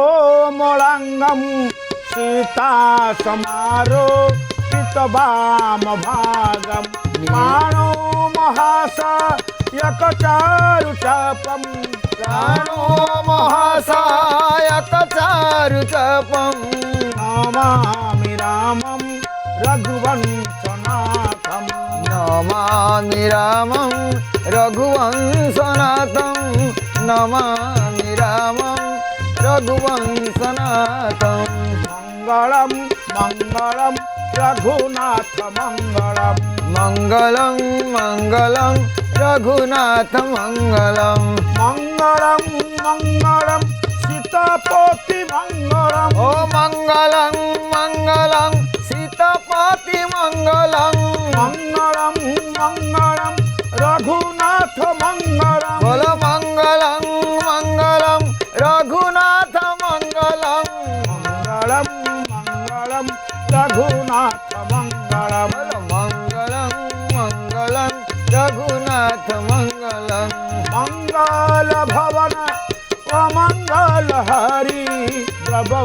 नीलाम्बुजश्यामलकोमलाङ्गं सीता समारोपितवामभागं प्राणो महासायकचारुचापं प्राणो महासायकचारुचापं नमामि रामं रघुवंशनाथं नमामि रामं रघुवंशनाथं नमामि रामं रघुवंशनाथं मङ्गलं मङ्गलं रघुनाथ मङ्गलं मङ्गलं मङ्गलं रघुनाथ मङ्गलं मङ्गलं मङ्गलं सीतापति मङ्गलं ओ मङ्गलं मङ्गलं सीतापति मङ्गलं मङ्गलं मङ्गलं रघुनाथ मङ्गलं बोल मङ्गलं मङ्गलं रघुनाथ मङ्गलं मङ्गलं मङ्गलं रघुनाथ मङ्गलं बोल मङ्गलं मङ्गलं रघुनाथ मङ्गलं मङ्गल भवन अमङ्गल हरि प्रभु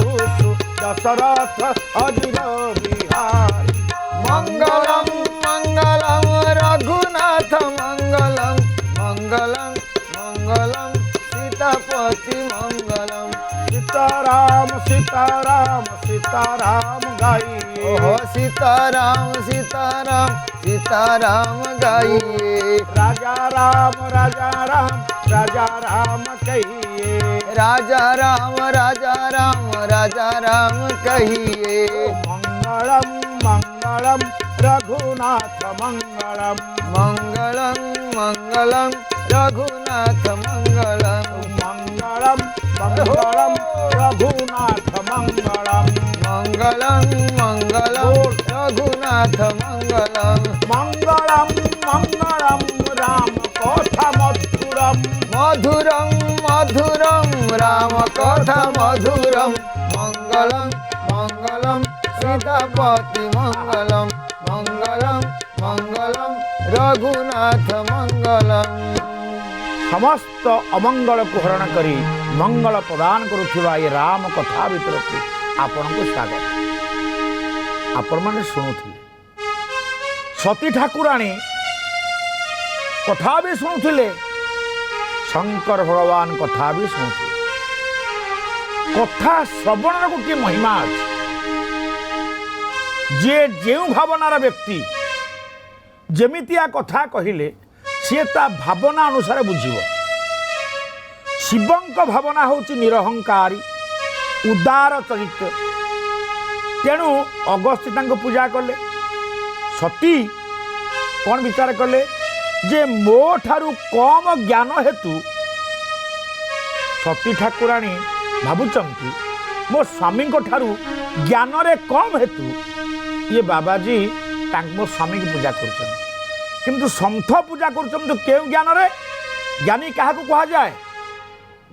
दशरथ अजिर बिहारी मङ्गलं मङ्गलं रघुनाथ मङ्गलं मङ्गलं मङ्गलं सीतापति मङ्गलं सीताराम सीताराम सीताराम गाइए ओहो सीताराम सीताराम सीताराम गाइए राजा राम राजा राम राजा राम कहिए राजा राम राजा राम राजा राम कहिए मंगलम मंगलम रघुनाथ मंगलम मङ्गलं मङ्गलं रघुनाथ मङ्गलं मंगलम मंगलम रघुनाथ मंगलम मङ्गलं मङ्गलं रघुनाथ मङ्गलं मंगलम मंगलम राम कथा मधुरम मधुरं मधुरं राम कथा मधुरं मङ्गलं मङ्गलं सीतापति मङ्गलं मङ्गलं मङ्गलं रघुनाथ मङ्गलं समस्त अमंगल को हरण करी मंगल प्रदान करुथिबा ये राम कथा भितर को आपण को स्वागत। आपण माने शुणुथिले सती ठाकुराणी कथा भी शुणुथिले शंकर भगवान कथा भी शुणुथिले कथा श्रवण गोटे महिमा अछि जे जेउ भावनार व्यक्ति जेमितिया कथा कहिले सी ता भावना अनुसार बुझिब शिवंक भावना होची निरहंकारी उदार चरित्र तेणु अगस्त्य पूजा कले सती कौन विचार कले जे मो ठारू कम ज्ञान हेतु सती ठाकुराणी भावुचंती मो स्वामी ठारू ज्ञान रे कम हेतु ये बाबाजी मो स्वामी की पूजा कर किंतु सन्थ पूजा कर क्यों ज्ञान रे ज्ञानी क्या कहा जाए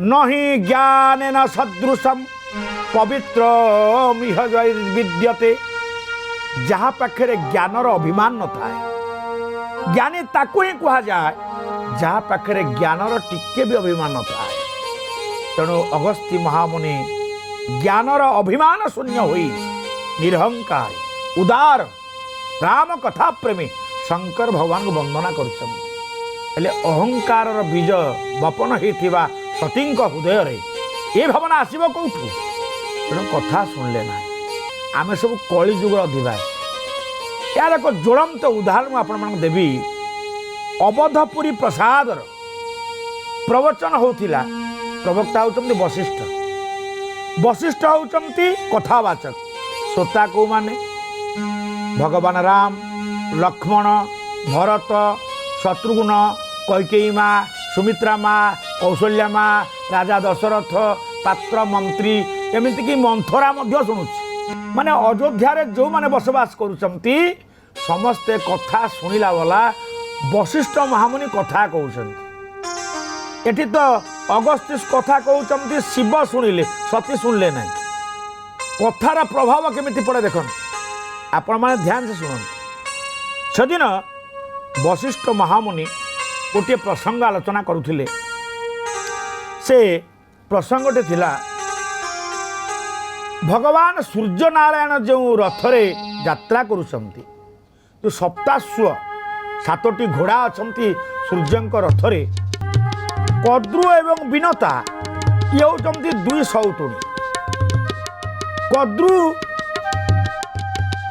नहीं ज्ञान न सदृशम पवित्र विद्यते जहाँ पाखे ज्ञानर अभिमान न थाए ज्ञानी ताकू ही कहा जाए जहाँ पाखे ज्ञानर टिके भी अभिमान न थाए तेणु अगस्त्य महामुनि ज्ञानर अभिमान शून्य हुई निरहंकार उदार राम कथा प्रेमी शंकर भगवान को वंदना कर अहंकार बीज बपन होता सती हृदय रे ये भावना आसब कौटू तेणु कथा शुणिले ना आम सब कली जुगर अधिवास यार एक ज्वलंत उदाहरण आपण देवी अवधपुरी प्रसाद प्रवचन होता प्रवक्ता होती वशिष्ठ वशिष्ठ होती कथावाचक श्रोता को माने भगवान राम लक्ष्मण भरत शत्रुघ्न कैकेयी माँ सुमित्रा माँ कौशल्या माँ राजा दशरथ पात्र मंत्री एमती कि मंथरा शुणुची माने अयोध्या जो माने बसवास करुचंती समस्ते कथा शुणिला वाला वशिष्ठ महामुनि कथा कहते एटी तो अगस्त्य कथा कहते शिव शुणिले सती शुणिले ना କଥାର ପ୍ରଭାବ କେମିତି ପଡ଼େ ଦେଖନ୍ତୁ। ଆପଣମାନେ ଧ୍ୟାନ ସେ ଶୁଣନ୍ତୁ। ସେଦିନ ବଶିଷ୍ଠ ମହାମୁନି ଗୋଟିଏ ପ୍ରସଙ୍ଗ ଆଲୋଚନା କରୁଥିଲେ। ସେ ପ୍ରସଙ୍ଗଟି ଥିଲା ଭଗବାନ ସୂର୍ଯ୍ୟନାରାୟଣ ଯେଉଁ ରଥରେ ଯାତ୍ରା କରୁଛନ୍ତି, ଯେଉଁ ସପ୍ତାଶ୍ୱ 7ଟି ଘୋଡ଼ା ଅଛନ୍ତି ସୂର୍ଯ୍ୟଙ୍କ ରଥରେ, କଦ୍ରୁ ଏବଂ ବିନତା ଇଏ ହେଉଛନ୍ତି 2 ସଉତୁଣୀ। କଦ୍ରୁ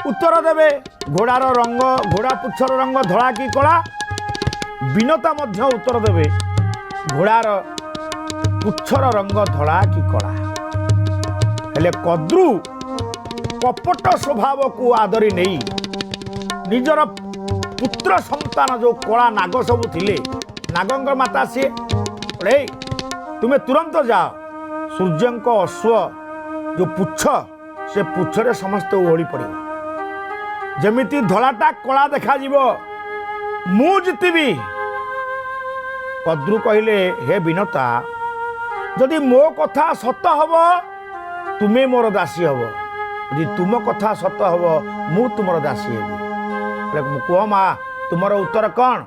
ଉତ୍ତର ଦେବେ ଘୋଡ଼ାର ରଙ୍ଗ, ଘୋଡ଼ା ପୁଚ୍ଛର ରଙ୍ଗ ଧଳା କି କଳା। ବିନତା ମଧ୍ୟ ଉତ୍ତର ଦେବେ ଘୋଡ଼ାର ପୁଚ୍ଛର ରଙ୍ଗ ଧଳା କି କଳା। ହେଲେ କଦ୍ରୁ କପଟ ସ୍ୱଭାବକୁ ଆଦରି ନେଇ ନିଜର ପୁତ୍ର ସନ୍ତାନ ଯେଉଁ କଳା ନାଗ ସବୁ ଥିଲେ, ନାଗଙ୍କ ମାତା ସିଏ, ତୁମେ ତୁରନ୍ତ ଯାଅ ସୂର୍ଯ୍ୟଙ୍କ ଅଶ୍ୱ ଯେଉଁ ପୁଚ୍ଛ, ସେ ପୁଚ୍ଛରେ ସମସ୍ତେ ଓହଳି ପଡ଼ିବ, ଯେମିତି ଧଳାଟା କଳା ଦେଖାଯିବ, ମୁଁ ଜିତିବି। କଦ୍ରୁ କହିଲେ, ହେ ବିନତା, ଯଦି ମୋ କଥା ସତ ହବ ତୁମେ ମୋର ଦାସୀ ହବ, ଯଦି ତୁମ କଥା ସତ ହବ ମୁଁ ତୁମର ଦାସୀ ହେବି। କୁହ ମା, ତୁମର ଉତ୍ତର କ'ଣ?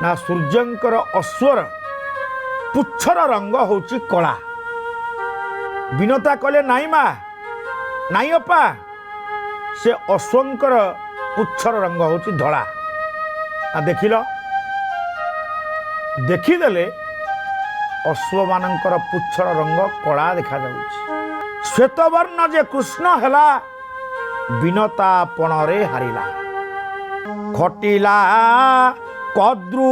ନା ସୂର୍ଯ୍ୟଙ୍କର ଅଶ୍ୱର ପୁଚ୍ଛର ରଙ୍ଗ ହେଉଛି କଳା। ବିନତା କହିଲେ, ନାଇଁ ମା, ନାଇଁ ଅପା, ସେ ଅଶ୍ୱଙ୍କର ପୁଚ୍ଛର ରଙ୍ଗ ହେଉଛି ଧଳା। ଦେଖିଲ, ଦେଖିଦେଲେ ଅଶ୍ୱମାନଙ୍କର ପୁଚ୍ଛର ରଙ୍ଗ କଳା ଦେଖାଯାଉଛି। ଶ୍ଵେତବର୍ଣ୍ଣ ଯେ କୃଷ୍ଣ ହେଲା, ବିନତା ପଣରେ ହାରିଲା। ଖଟିଲା କଦ୍ରୁ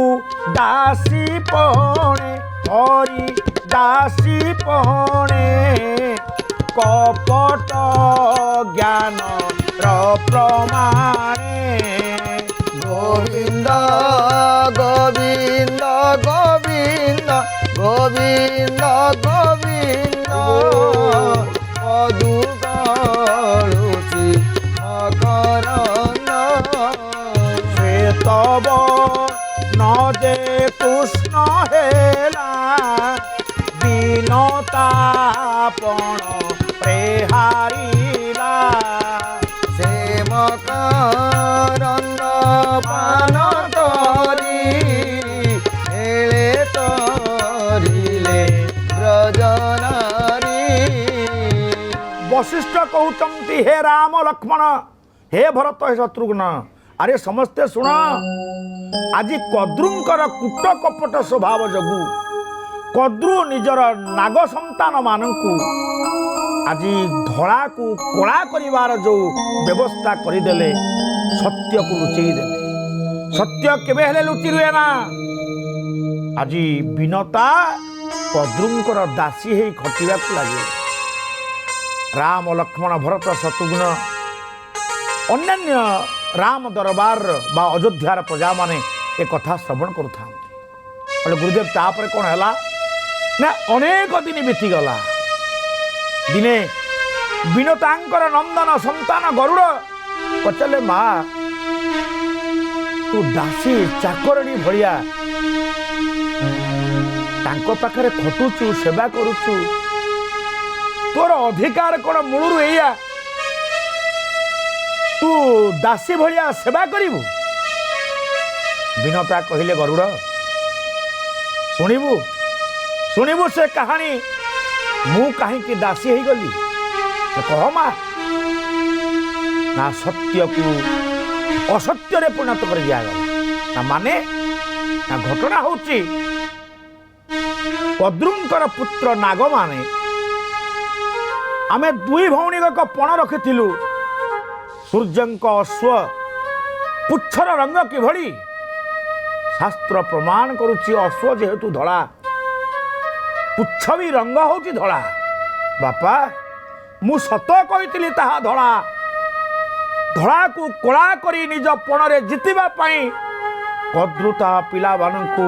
ଦାସୀ ପଣେ, ହରି ଦାସୀ ପଣେ, କପଟ ଜ୍ଞାନର ପ୍ରମାଣେ। গোবিন্দ গোবিন্দ গোবিন্দ গোবিন্দ গোবিন্দ মধু গড়ুছি মকরন্দ। শ্বেতব ন যে কৃষ্ণ হেলা, বিনতা পণ প্রেহারিলা। সে মকরন্দ পান করি হেলে তরিলে ব্রজনারী। বশিষ্ঠ কହୁଛନ୍ତି, হে রাম লক্ষ্মণ, হে ভরত, হে শত্রুঘ্ন, আরে ସମସ୍ତେ ଶୁଣ, ଆଜି କଦ୍ରୁଙ୍କର କୂଟ କପଟ ସ୍ୱଭାବ ଯୋଗୁଁ କଦ୍ରୁ ନିଜର ନାଗ ସନ୍ତାନ ମାନଙ୍କୁ ଆଜି ଧଳାକୁ କଳା କରିବାର ଯେଉଁ ବ୍ୟବସ୍ଥା କରିଦେଲେ, ସତ୍ୟକୁ ଲୁଚେଇ ଦେଲେ। ସତ୍ୟ କେବେ ହେଲେ ଲୁଚି ରୁହେ ନା। ଆଜି ବିନତା କଦ୍ରୁଙ୍କର ଦାସୀ ହେଇ ଖଟିବାକୁ ଲାଗିଲେ। ରାମ ଲକ୍ଷ୍ମଣ ଭରତ ଶତ୍ରୁଘ୍ନ ଅନ୍ୟାନ୍ୟ ରାମ ଦରବାର ବା ଅଯୋଧ୍ୟାର ପ୍ରଜାମାନେ ଏ କଥା ଶ୍ରବଣ କରୁଥାନ୍ତି। ହେଲେ ଗୁରୁଦେବ, ତାପରେ କ'ଣ ହେଲା ନା, ଅନେକ ଦିନ ବିତିଗଲା। ଦିନେ ବିନତାଙ୍କର ନନ୍ଦନ ସନ୍ତାନ ଗରୁଡ଼ ପଚାରିଲେ, ମା, ତୁ ଦାସୀ ଚାକରଣୀ ଭଳିଆ ତାଙ୍କ ପାଖରେ ଖଟୁଛୁ, ସେବା କରୁଛୁ, ତୋର ଅଧିକାର କ'ଣ ମୂଳରୁ ଏଇଆ ତୁ ଦାସୀ ଭଳିଆ ସେବା କରିବୁ? ବିନତା କହିଲେ, ଗରୁଡ଼, ଶୁଣିବୁ ଶୁଣିବୁ ସେ କାହାଣୀ, ମୁଁ କାହିଁକି ଦାସୀ ହେଇଗଲି? କହ ମା। ନା ସତ୍ୟକୁ ଅସତ୍ୟରେ ପରିଣତ କରି ଦିଆଗଲା। ନା ମାନେ, ନା ଘଟଣା ହେଉଛି କଦ୍ରୁଙ୍କର ପୁତ୍ର ନାଗମାନେ, ଆମେ 2 ଭଉଣୀଙ୍କ ଏକ ପଣ ରଖିଥିଲୁ। ସୂର୍ଯ୍ୟଙ୍କ ଅଶ୍ୱ ପୁଚ୍ଛର ରଙ୍ଗ କିଭଳି? ଶାସ୍ତ୍ର ପ୍ରମାଣ କରୁଛି, ଅଶ୍ୱ ଯେହେତୁ ଧଳା, ପୁଚ୍ଛ ବି ରଙ୍ଗ ହେଉଛି ଧଳା। ବାପା, ମୁଁ ସତ କହିଥିଲି ତାହା ଧଳା। ଧଳାକୁ କଳା କରି ନିଜ ପଣରେ ଜିତିବା ପାଇଁ କଦ୍ରୁ ତା ପିଲାମାନଙ୍କୁ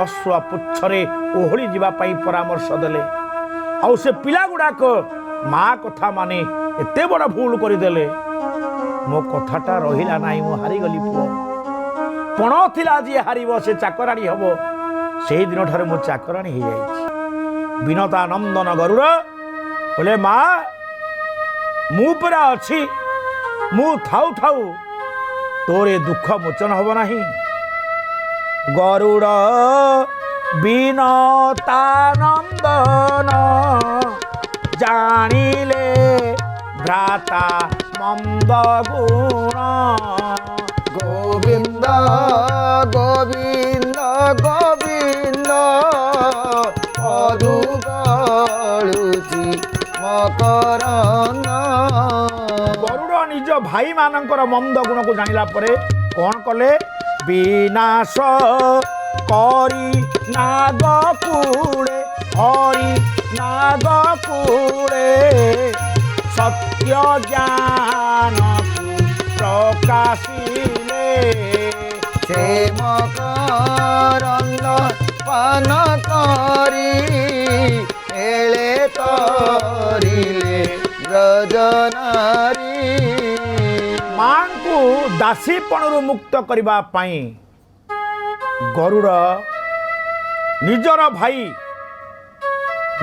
ଅଶ୍ୱ ପୁଚ୍ଛରେ ଓହଳି ଯିବା ପାଇଁ ପରାମର୍ଶ ଦେଲେ। ଆଉ ସେ ପିଲା ଗୁଡ଼ାକ ମା କଥା ମାନେ ଏତେ ବଡ଼ ଭୁଲ କରିଦେଲେ, ମୋ କଥାଟା ରହିଲା ନାହିଁ, ମୁଁ ହାରିଗଲି। ପୁଅ ପଣ ଥିଲା, ଯିଏ ହାରିବ ସେ ଚାକରାଣୀ ହବ। ସେହି ଦିନଠାରୁ ମୁଁ ଚାକରାଣୀ ହେଇଯାଇଛି। ବିନତା ନନ୍ଦନ ଗରୁଡ଼ କହିଲେ, ମା, ମୁଁ ପରା ଅଛି, ମୁଁ ଥାଉ ଥାଉ ତୋରେ ଦୁଃଖ ମୋଚନ ହବ ନାହିଁ। ଗରୁଡ଼ ବିନତାନନ୍ଦନ ଜାଣିଲେ ଭ୍ରାତା ମନ୍ଦ ଗୁଣ। ଗୋବିନ୍ଦ ଗୋବିନ୍ଦ ଗୋବିନ୍ଦ ମଧୁ ଗଳୁଛି ମକରନ୍ଦ। ଗରୁଡ଼ ନିଜ ଭାଇମାନଙ୍କର ମନ୍ଦ ଗୁଣକୁ ଜାଣିଲା ପରେ କ'ଣ କଲେ? ବିନାଶ କରି ନାଗ କୂଳେ, ହରି ନାଗ କୂଳେ ସତ୍ୟ ଜ୍ଞାନକୁ ପ୍ରକାଶିଲେ। ସେ ମକରନ୍ଦ ପାନ କରି ଏଳେ ତରିଲେ ବ୍ରଜନାରୀ। ମାଙ୍କୁ ଦାସୀପଣରୁ ମୁକ୍ତ କରିବା ପାଇଁ ଗରୁଡ଼ ନିଜର ଭାଇ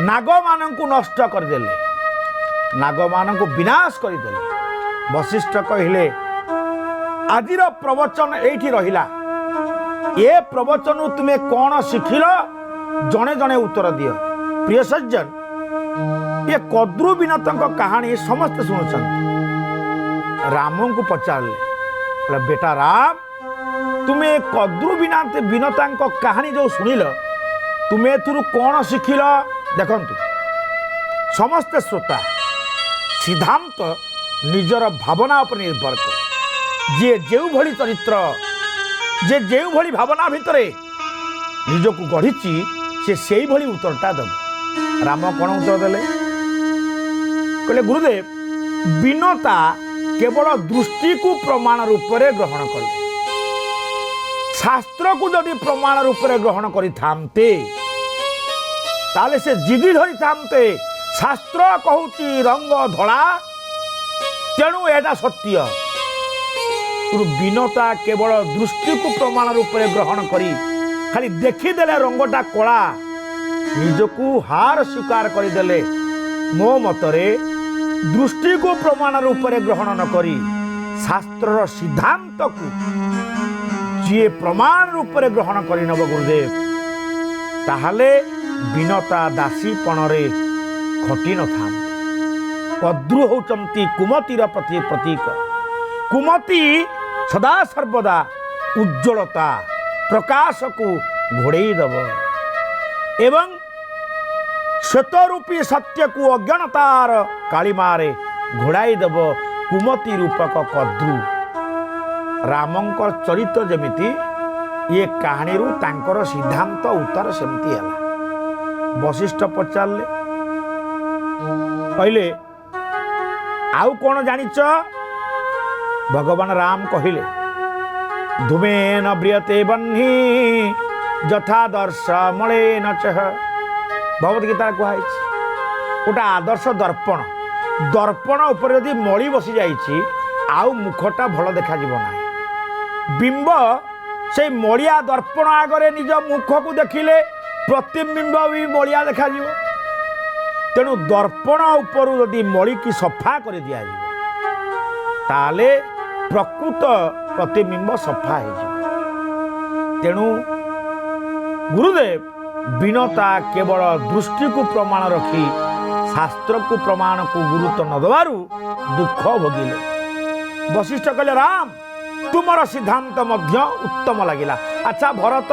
ନାଗମାନଙ୍କୁ ନଷ୍ଟ କରିଦେଲେ, ନାଗମାନଙ୍କୁ ବିନାଶ କରିଦେଲେ। ବଶିଷ୍ଠ କହିଲେ ଆଜିର ପ୍ରବଚନ ଏଇଠି ରହିଲା। ଏ ପ୍ରବଚନରୁ ତୁମେ କ'ଣ ଶିଖିଲ? ଜଣେ ଜଣେ ଉତ୍ତର ଦିଅ। ପ୍ରିୟ ସଜ୍ଜନ, ଏ କଦ୍ରୁ ବିନତଙ୍କ କାହାଣୀ ସମସ୍ତେ ଶୁଣୁଛନ୍ତି। ରାମଙ୍କୁ ପଚାରିଲେ, ବେଟା ରାମ, ତୁମେ କଦ୍ରୁ ବିନତାଙ୍କ କାହାଣୀ ଯେଉଁ ଶୁଣିଲ, ତୁମେ ଏଥିରୁ କ'ଣ ଶିଖିଲ? ଦେଖନ୍ତୁ, ସମସ୍ତେ ଶ୍ରୋତା ସିଦ୍ଧାନ୍ତ ନିଜର ଭାବନା ଉପରେ ନିର୍ଭର କରେ। ଯିଏ ଯେଉଁଭଳି ଚରିତ୍ର, ଯେ ଯେଉଁଭଳି ଭାବନା ଭିତରେ ନିଜକୁ ଗଢ଼ିଛି, ସେ ସେଇଭଳି ଉତ୍ତରଟା ଦେବ। ରାମ କ'ଣ ଉତ୍ତର ଦେଲେ? କହିଲେ, ଗୁରୁଦେବ, ବିନତା କେବଳ ଦୃଷ୍ଟିକୁ ପ୍ରମାଣ ରୂପରେ ଗ୍ରହଣ କଲେ। ଶାସ୍ତ୍ରକୁ ଯଦି ପ୍ରମାଣ ରୂପରେ ଗ୍ରହଣ କରିଥାନ୍ତେ, ତାହେଲେ ସେ ଜିଦି ଧରିଥାନ୍ତେ ଶାସ୍ତ୍ର କହୁଛି ରଙ୍ଗ ଧଳା, ତେଣୁ ଏଇଟା ସତ୍ୟ। ବିନତା କେବଳ ଦୃଷ୍ଟିକୁ ପ୍ରମାଣ ରୂପରେ ଗ୍ରହଣ କରି ଖାଲି ଦେଖିଦେଲେ ରଙ୍ଗଟା କଳା, ନିଜକୁ ହାର ସ୍ୱୀକାର କରିଦେଲେ। ମୋ ମତରେ ଦୃଷ୍ଟିକୁ ପ୍ରମାଣ ରୂପରେ ଗ୍ରହଣ ନ କରି ଶାସ୍ତ୍ରର ସିଦ୍ଧାନ୍ତକୁ ଯିଏ ପ୍ରମାଣ ରୂପରେ ଗ୍ରହଣ କରିନେବ ଗୁରୁଦେବ, ତାହେଲେ ବିନତା ଦାସୀପଣରେ ଖଟି ନଥାନ୍ତି। କଦ୍ରୁ ହେଉଛନ୍ତି କୁମତିର ପ୍ରତୀକ। କୁମତି ସଦା ସର୍ବଦା ଉଜ୍ଜ୍ୱଳତା ପ୍ରକାଶକୁ ଘୋଡ଼େଇ ଦେବ ଏବଂ ଶ୍ଵେତରୂପୀ ସତ୍ୟକୁ ଅଜ୍ଞାନତାର କାଳିମାରେ ଘୋଡ଼ାଇ ଦେବ କୁମତି ରୂପକ କଦ୍ରୁ। ରାମଙ୍କ ଚରିତ୍ର ଯେମିତି, ଏ କାହାଣୀରୁ ତାଙ୍କର ସିଦ୍ଧାନ୍ତ ଉତ୍ତର ସେମିତି ହେଲା। ବଶିଷ୍ଠ ପଚାରିଲେ, କହିଲେ, ଆଉ କ'ଣ ଜାଣିଛ? ଭଗବାନ ରାମ କହିଲେ, ଧୂମେନ ବ୍ରିୟତେ ବହ୍ନି ଯଥାଦର୍ଶ ମଳେନ ଚଃ। ଭଗବତ ଗୀତାରେ କୁହାଯାଇଛି, ଗୋଟେ ଆଦର୍ଶ ଦର୍ପଣ। ଦର୍ପଣ ଉପରେ ଯଦି ମଳି ବସିଯାଇଛି, ଆଉ ମୁଖଟା ଭଲ ଦେଖାଯିବ ନାହିଁ। ବିମ୍ବ ସେଇ ମଳିଆ ଦର୍ପଣ ଆଗରେ ନିଜ ମୁଖକୁ ଦେଖିଲେ ପ୍ରତିବିମ୍ବ ବି ମଳିଆ ଦେଖାଯିବ। ତେଣୁ ଦର୍ପଣ ଉପରୁ ଯଦି ମଳିକି ସଫା କରି ଦିଆଯିବ, ତାହେଲେ ପ୍ରକୃତ ପ୍ରତିବିମ୍ବ ସଫା ହେଇଯିବ। ତେଣୁ ଗୁରୁଦେବ ବିନତା କେବଳ ଦୃଷ୍ଟିକୁ ପ୍ରମାଣ ରଖି ଶାସ୍ତ୍ରକୁ ପ୍ରମାଣକୁ ଗୁରୁତ୍ୱ ନ ଦେବାରୁ ଦୁଃଖ ଭୋଗିଲେ। ବଶିଷ୍ଠ କହିଲେ, ରାମ, ତୁମର ସିଦ୍ଧାନ୍ତ ମଧ୍ୟ ଉତ୍ତମ ଲାଗିଲା। ଆଚ୍ଛା ଭରତ,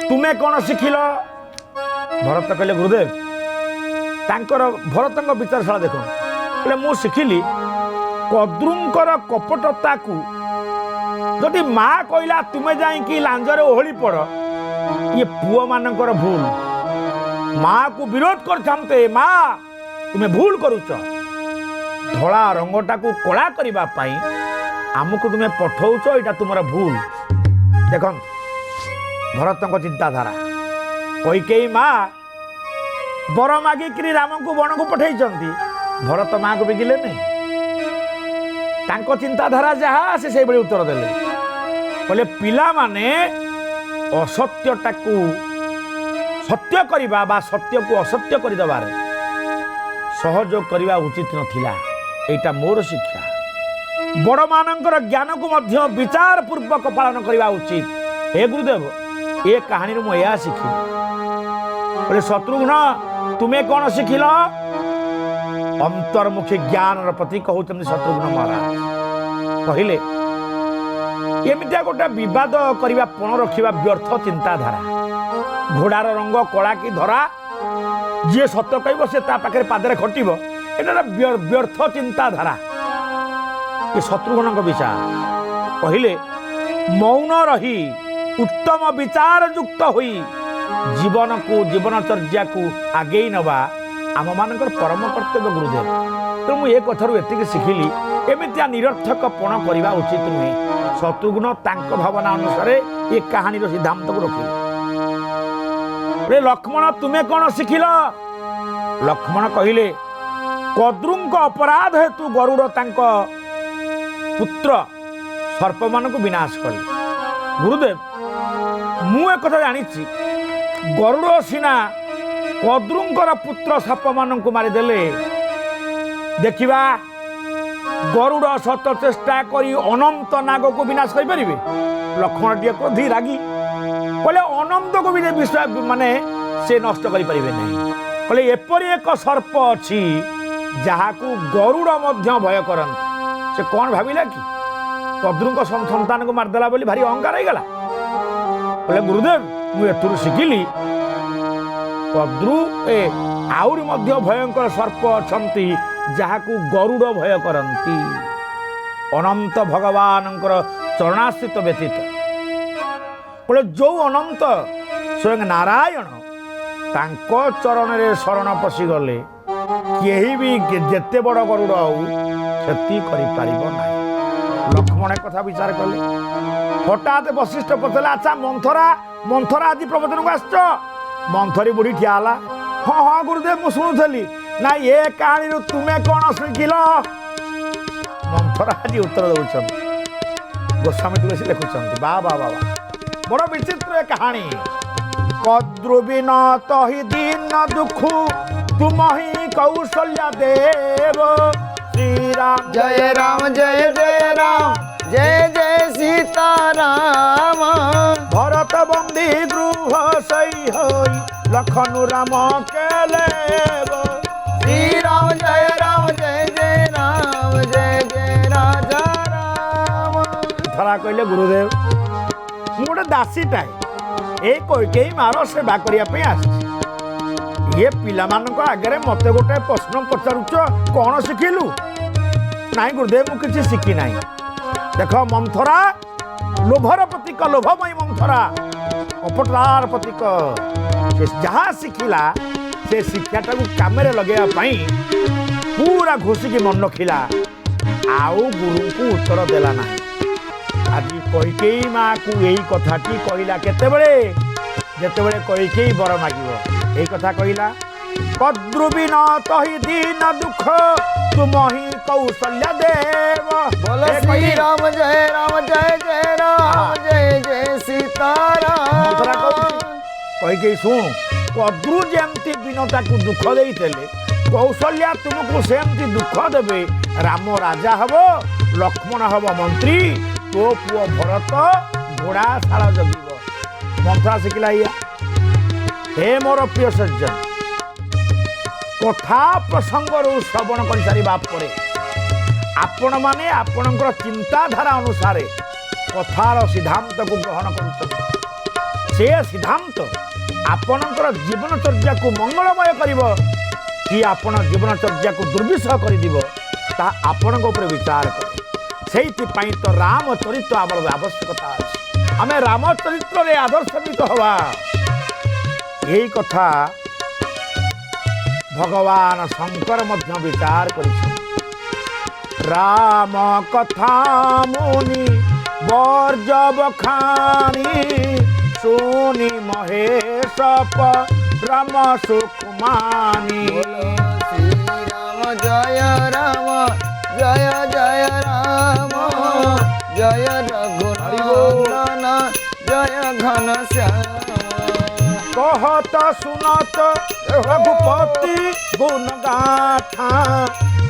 ତୁମେ କ'ଣ ଶିଖିଲ? ଭରତ କହିଲେ, ଗୁରୁଦେବ, ତାଙ୍କର ଭରତଙ୍କ ବିଚାରଶାଳା ଦେଖନ୍ତୁ। କହିଲେ, ମୁଁ ଶିଖିଲି କଦ୍ରୁଙ୍କର କପଟତାକୁ ଯଦି ମା କହିଲା ତୁମେ ଯାଇକି ଲାଞ୍ଜରେ ଓହଳି ପଡ଼, ଇଏ ପୁଅମାନଙ୍କର ଭୁଲ। ମାକୁ ବିରୋଧ କରିଥାନ୍ତେ, ମା ତୁମେ ଭୁଲ କରୁଛ। ଧଳା ରଙ୍ଗଟାକୁ କଳା କରିବା ପାଇଁ ଆମକୁ ତୁମେ ପଠଉଛ, ଏଇଟା ତୁମର ଭୁଲ। ଦେଖନ୍ତୁ ଭରତଙ୍କ ଚିନ୍ତାଧାରା। କୈକେୟୀ ମା ବର ମାଗିକିରି ରାମଙ୍କୁ ବଣକୁ ପଠେଇଛନ୍ତି, ଭରତ ମାଆକୁ ବିଗିଲେ ନାହିଁ। ତାଙ୍କ ଚିନ୍ତାଧାରା ଯାହା, ସେ ସେଇଭଳି ଉତ୍ତର ଦେଲେ। କହିଲେ, ପିଲାମାନେ ଅସତ୍ୟଟାକୁ ସତ୍ୟ କରିବା ବା ସତ୍ୟକୁ ଅସତ୍ୟ କରିଦେବାରେ ସହଯୋଗ କରିବା ଉଚିତ ନଥିଲା। এইটা মোর শিକ୍ଷା বড় মানଙ୍କର জ্ঞানକୁ ମଧ୍ୟ ବିଚାର ପୂର୍ବକ ପାଳନ କରିବା ଉଚିତ। ହେ ଗୁରୁଦେବ ଏ କାହାଣୀରୁ ମୁଁ ଏହା ଶିଖିଲି। ବୋଲେ ଶତ୍ରୁଘ୍ନ ତୁମେ କ'ଣ ଶିଖିଲ? ଅନ୍ତର୍ମୁଖୀ ଜ୍ଞାନର ପ୍ରତୀକ ହେଉଛନ୍ତି ଶତ୍ରୁଘ୍ନ ମହାରାଜ। କହିଲେ ଏମିତିଆ ଗୋଟେ ବିବାଦ କରିବା ପଣ ରଖିବା ବ୍ୟର୍ଥ ଚିନ୍ତାଧାରା। ଘୋଡ଼ାର ରଙ୍ଗ କଳା କି ଧରା, ଯିଏ ସତ କହିବ ସେ ତା ପାଖରେ ପାଦରେ ଖଟିବ, ଏଟା ବ୍ୟର୍ଥ ଚିନ୍ତାଧାରା। ଏ ଶତ୍ରୁଘ୍ନଙ୍କ ବିଚାର। କହିଲେ ମୌନ ରହି ଉତ୍ତମ ବିଚାର ଯୁକ୍ତ ହୋଇ ଜୀବନକୁ ଜୀବନଚର୍ଯ୍ୟାକୁ ଆଗେଇ ନେବା ଆମମାନଙ୍କର ପରମ କର୍ତ୍ତବ୍ୟ ଗୁରୁଦେବ। ତେଣୁ ମୁଁ ଏ କଥାରୁ ଏତିକି ଶିଖିଲି, ଏମିତିଆ ନିରର୍ଥକ ପଣ କରିବା ଉଚିତ ନୁହେଁ। ଶତ୍ରୁଘ୍ନ ତାଙ୍କ ଭାବନା ଅନୁସାରେ ଏ କାହାଣୀର ସିଦ୍ଧାନ୍ତକୁ ରଖିଲେ। ଲକ୍ଷ୍ମଣ ତୁମେ କ'ଣ ଶିଖିଲ? ଲକ୍ଷ୍ମଣ କହିଲେ କଦ୍ରୁଙ୍କ ଅପରାଧ ହେତୁ ଗରୁଡ଼ ତାଙ୍କ ପୁତ୍ର ସର୍ପମାନଙ୍କୁ ବିନାଶ କଲେ। ଗୁରୁଦେବ ମୁଁ ଏକଥା ଜାଣିଛି, ଗରୁଡ଼ ସିନା କଦ୍ରୁଙ୍କର ପୁତ୍ର ସାପମାନଙ୍କୁ ମାରିଦେଲେ, ଦେଖିବା ଗରୁଡ଼ ସତ ଚେଷ୍ଟା କରି ଅନନ୍ତ ନାଗକୁ ବିନାଶ କରିପାରିବେ? ଲକ୍ଷ୍ମଣ ଟିକେ କ୍ରୋଧୀ ରାଗି କହିଲେ ଅନନ୍ତକୁ ବି ମାନେ ସେ ନଷ୍ଟ କରିପାରିବେ ନାହିଁ। କହିଲେ ଏପରି ଏକ ସର୍ପ ଅଛି ଯାହାକୁ ଗରୁଡ଼ ମଧ୍ୟ ଭୟ କରନ୍ତି। ସେ କ'ଣ ଭାବିଲା କି କଦ୍ରୁଙ୍କ ସନ୍ତାନକୁ ମାରିଦେଲା ବୋଲି ଭାରି ଅହଙ୍କାର ହେଇଗଲା। କହିଲେ ଗୁରୁଦେବ ମୁଁ ଏଥିରୁ ଶିଖିଲି କଦ୍ରୁ ଆହୁରି ମଧ୍ୟ ଭୟଙ୍କର ସର୍ପ ଅଛନ୍ତି ଯାହାକୁ ଗରୁଡ଼ ଭୟ କରନ୍ତି, ଅନନ୍ତ ଭଗବାନଙ୍କର ଚରଣାଶ୍ରିତ ବ୍ୟତୀତ। କହିଲେ ଯେଉଁ ଅନନ୍ତ ସ୍ୱୟଂ ନାରାୟଣ ତାଙ୍କ ଚରଣରେ ଶରଣ ପଶିଗଲେ କେହି ବି ଯେତେ ବଡ଼ ଗରୁଡ଼ ଆଉ କ୍ଷତି କରିପାରିବ ନାହିଁ। ଲକ୍ଷ୍ମଣ କଥା ବିଚାର କଲେ। ହଠାତ୍ ବଶିଷ୍ଠ ପଚାରିଲେ ଆଚ୍ଛା ମନ୍ଥରା ଆଜି ପ୍ରବଚନକୁ ଆସିଛ? ମନ୍ଥରୀ ବୁଢ଼ୀ ଠିଆ ହେଲା। ହଁ ହଁ ଗୁରୁଦେବ ମୁଁ ଶୁଣୁଥିଲି। ନା ଏ କାହାଣୀରୁ ତୁମେ କ'ଣ ଶିଖିଲ? ମନ୍ଥରା ଆଜି ଉତ୍ତର ଦେଉଛନ୍ତି। ଗୋସ୍ୱାମୀ ତୁଳସୀ ଲେଖୁଛନ୍ତି ବା ବା ବା ବଡ଼ ବିଚିତ୍ର ଏ କାହାଣୀ। କଦ୍ରୁବିନ ତହି ଦିନ ଦୁଃଖ ତୁମ ହିଁ କୌଶଲ୍ୟା ଦେବ। ଶ୍ରୀରାମ जय राम जय जय राम जय जय सीताराम। भरत बंदी गृह सही होई लखनु राम केले। श्री राम जय जय राम जय जय राजा राम। ଧରା କହିଲେ ଗୁରୁଦେବ ମୁଁ ଗୋଟେ ଦାସୀଟାଏ, ଏ କୈକେୟୀ ମାର ସେବା କରିବା ପାଇଁ ଆସିଛି। ଇଏ ପିଲାମାନଙ୍କ ଆଗରେ ମତେ ଗୋଟେ ପ୍ରଶ୍ନ ପଚାରୁଛ କ'ଣ ଶିଖିଲୁ? ନାଇଁ ଗୁରୁଦେବ ମୁଁ କିଛି ଶିଖି ନାହିଁ। ଦେଖ ମନ୍ଥରା ଲୋଭର ପ୍ରତୀକ, ଲୋଭମୟୀ ମନ୍ଥରା କପଟତାର ପ୍ରତୀକ। ସେ ଯାହା ଶିଖିଲା ସେ ଶିକ୍ଷାଟାକୁ କାମରେ ଲଗେଇବା ପାଇଁ ପୁରା ଘୋଷିକି ମନ ରଖିଲା, ଆଉ ଗୁରୁଙ୍କୁ ଉତ୍ତର ଦେଲା ନାହିଁ। ଆଜି କୈକେୟୀ ମାକୁ ଏଇ କଥାଟି କହିଲା କେତେବେଳେ? ଯେତେବେଳେ କୈକେୟୀ ବର ମାଗିବ ଏଇ କଥା କହିଲା। କଦ୍ରୁବିନ ତହି ଦିନ ଦୁଃଖ ତୁମ ହିଁ କୌଶଲ୍ୟା ଦେବ। बोलो श्री राम जय राम जय जय सीताराम। କୈକେୟୀ ଶୁଣୁ, କଦ୍ରୁ ଯେମିତି ବିନତାକୁ ଦୁଃଖ ଦେଇଥିଲେ କୌଶଲ୍ୟା ତୁମକୁ ସେମିତି ଦୁଃଖ ଦେବେ। ରାମ ରାଜା ହବ, ଲକ୍ଷ୍ମଣ ହବ ମନ୍ତ୍ରୀ, ତୋ ପୁଅ ଭରତ ଘୋଡ଼ା ଶାଳ ଜଗିବ। ମନ୍ଥରା ଶିଖିଲା ଇଆ। ହେ ମୋର ପ୍ରିୟ ସଜ୍ଜନ, କଥା ପ୍ରସଙ୍ଗରୁ ଶ୍ରବଣ କରିସାରିବା ପରେ ଆପଣମାନେ ଆପଣଙ୍କର ଚିନ୍ତାଧାରା ଅନୁସାରେ କଥାର ସିଦ୍ଧାନ୍ତକୁ ଗ୍ରହଣ କରୁଛନ୍ତି। ସେ ସିଦ୍ଧାନ୍ତ ଆପଣଙ୍କର ଜୀବନଚର୍ଯ୍ୟାକୁ ମଙ୍ଗଳମୟ କରିବ କି ଆପଣ ଜୀବନଚର୍ଯ୍ୟାକୁ ଦୁର୍ବିଷହ କରିଦିବ ତାହା ଆପଣଙ୍କ ଉପରେ ବିଚାର କରେ। ସେଇଥିପାଇଁ ତ ରାମଚରିତ୍ର ଆମର ଆବଶ୍ୟକତା ଅଛି। ଆମେ ରାମଚରିତ୍ରରେ ଆଦର୍ଶିତ ହେବା। ଏହି କଥା ଭଗବାନ ଶଙ୍କର ମଧ୍ୟ ବିଚାର କରିଛନ୍ତି। ରାମ କଥା ମୁନି ବର୍ଜବ ଖାଣି ଶୁନି ମହେଶ ରାମ ସୁକୁମାନି। श्री राम जय जय राम जय रघुनंदन जय घनश्याम। कहत सुनत रघुपति गुण गाथा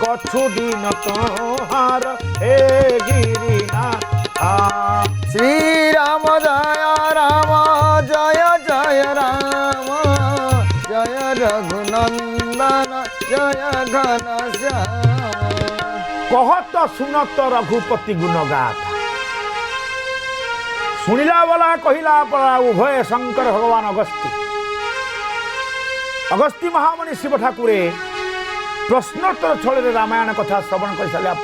गछु दिन तोहार हे गिरिना श्री राम जय जय राम जय रघुनंदन जय घनश्याम। कहत सुनत रघुपति गुण गाथा शुणिला वाला कहिला परा उभय शंकर भगवान अगस्ती महामुनि शिव ठाकुरे प्रश्नोत्तर छल रामायण कथा श्रवण कर सारा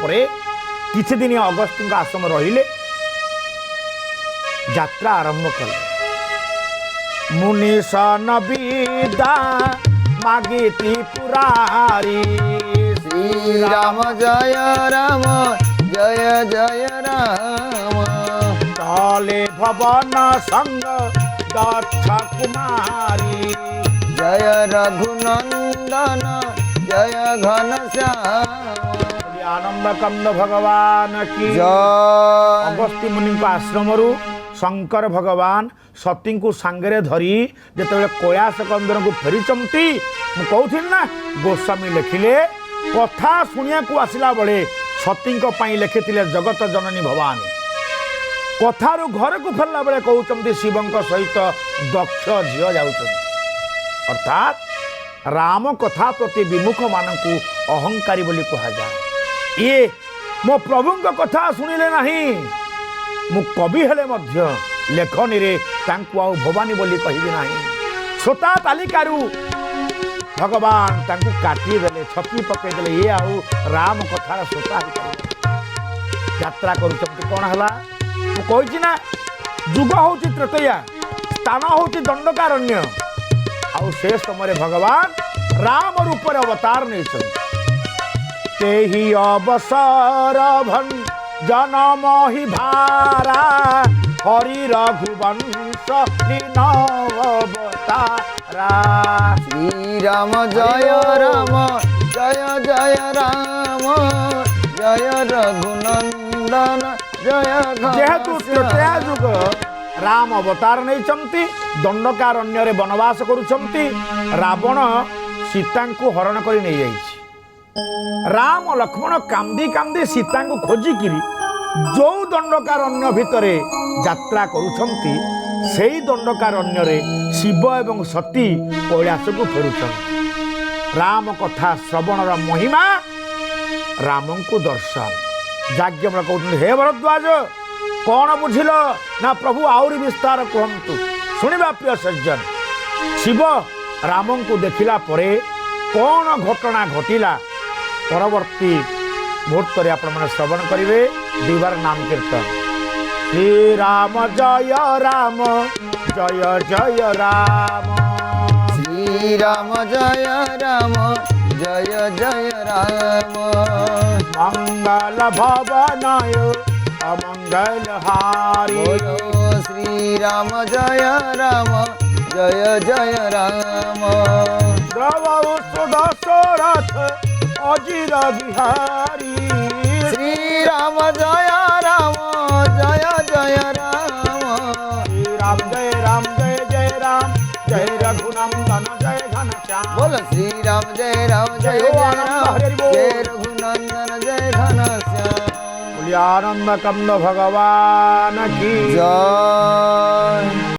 किछि दिन अगस्ती आश्रम रहिले यात्रा आरंभ कले मुनि सन विदा मागी त्रिपुरारी श्री राम जय जय राम काले भवन संग दक्ष कुमारी जय रघुनंदन जय घनश्याम। आनंद कंद भगवान की जय। अगस्ती मुनि आश्रम शंकर भगवान सती को सांगरे धरी जिते कैलाश कंदर को फेरी कहूँ ना गोस्वामी लिखिले कथा शुणिया को आसला बेले सती लिखिले जगत जननी भवानी कथारू घर को फेरला बेले कहते शिवं सहित दक्ष झील जाऊँ अर्थात राम कथा प्रति विमुख मानक अहंकारी बोली कहा जाए ये मो प्रभु कथा शुणिले नहीं मु कवि हेले मध्य लेखनी रे तांकु आउ भवानी बोली कहबी नहीं श्रोता तालिकारु भगवान तांकु काटी देले छपी पकई देले ये आउ राम कथार श्रोता यात्रा करुचंती कौन हला मु कहिछि ना जुग होछि त्रेतया स्थान होछि दंडकारण्य आउ से समय भगवान राम रूप रे अवतार नहीं तेहि अवसर भन जनम ही भारा हरि रघुवंश अवतारा श्री राम जय जय राम जय रघुनंदन जय जेहेतु तृतीया युग राम अवतार नहीं दंडकारण्य रे वनवास करुछंती रावण सीता को हरण कर नहीं जाइछि राम लक्ष्मण कांदी कांदी सीता को खोजिकी जो दंडकारण्य भितरे यात्रा करुछंती सेई दंडकारण्य रे शिव एवं सती कैलाश को फेरुछंती राम कथा श्रवणर महिमा राम को दर्शन याज्ञवल्क्य कहते हे भरद्वाज कौन बुझिल ना प्रभु आउरी विस्तार कहतु शुणा प्रिय सज्जन शिव राम को देखिला परे कौन घटना घटिला परवर्ती मुहूर्त आपण मैंने श्रवण करेंगे दीवार नाम कीर्तन श्री राम जय जय राम श्री राम जय जय राम मंगल भवनाय अमंगल हारी श्री राम जय जय राम द्रवौ सुदशरथ अजिर बिहारी श्री राम जय जय राम श्री राम जय जय राम जय रघुनंदन जय घनश्याम बोल श्री राम जय जय रघुनंदन जय घनश्याम। आनंद कंद भगवान की जय।